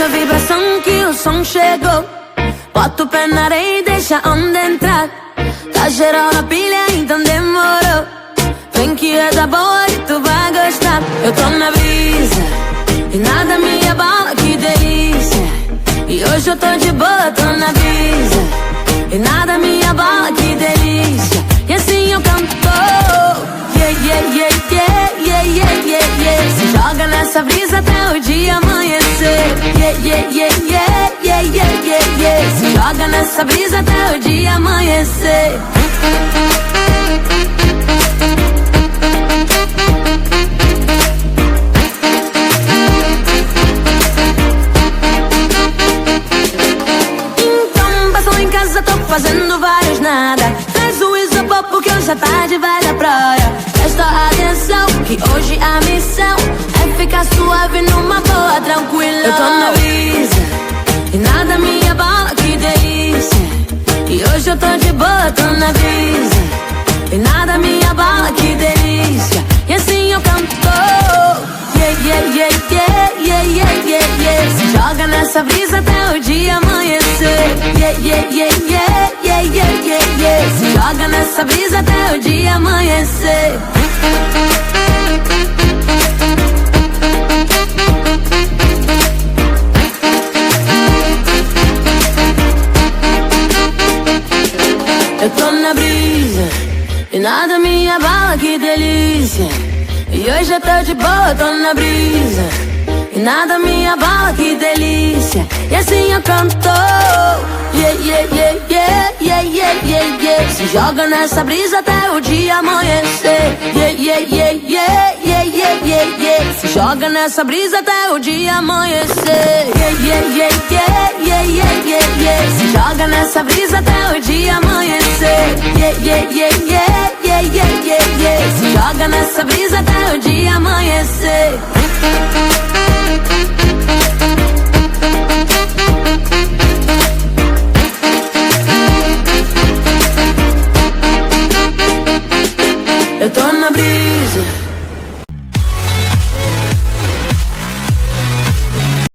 nessa vibração que o som chegou. Bota o pé na areia e deixa a onda entrar. Tá geral na pilha, então demorou. Vem que é da boa e tu vai gostar. Eu tô na brisa e nada me abala, que delícia. E hoje eu tô de boa, tô na brisa e nada me abala, que delícia. E assim eu canto. Yeah, yeah, yeah, yeah, yeah, yeah, yeah, yeah. Se joga nessa brisa até o dia amanhecer. Yeah, yeah, yeah, yeah, yeah, yeah, yeah, yeah. Se joga nessa brisa até o dia amanhecer. Então passou em casa, tô fazendo vários nada. Traz o isopor porque hoje à tarde vai da praia. Presta atenção que hoje a missão é ficar suave numa boa, tranquila. Eu tô na brisa e nada me abala, que delícia. E hoje eu tô de boa, tô na brisa e nada me abala, que delícia. E assim eu canto. Yeah, yeah, yeah, yeah, yeah, yeah, yeah, yeah. Se joga nessa brisa até o dia amanhecer. Yeah, yeah, yeah, yeah, yeah, yeah, yeah, yeah. Se joga nessa brisa até o dia amanhecer. Eu tô na brisa e nada me abala, que delícia. E hoje eu tô de boa, tô na brisa e nada me abala, que delícia. E assim eu canto. Yeah, yeah, yeah, yeah, yeah, yeah, yeah, yeah. Se joga nessa brisa até o dia amanhecer. Yeah, yeah, yeah, yeah, yeah, yeah, yeah, yeah. Se joga nessa brisa até o dia amanhecer. Yeah, yeah, yeah, yeah, yeah, yeah, yeah, yeah. Se joga nessa brisa até o dia amanhecer. Yeah, yeah, yeah, yeah, yeah, yeah, yeah, yeah. Se joga nessa brisa até o dia amanhecer.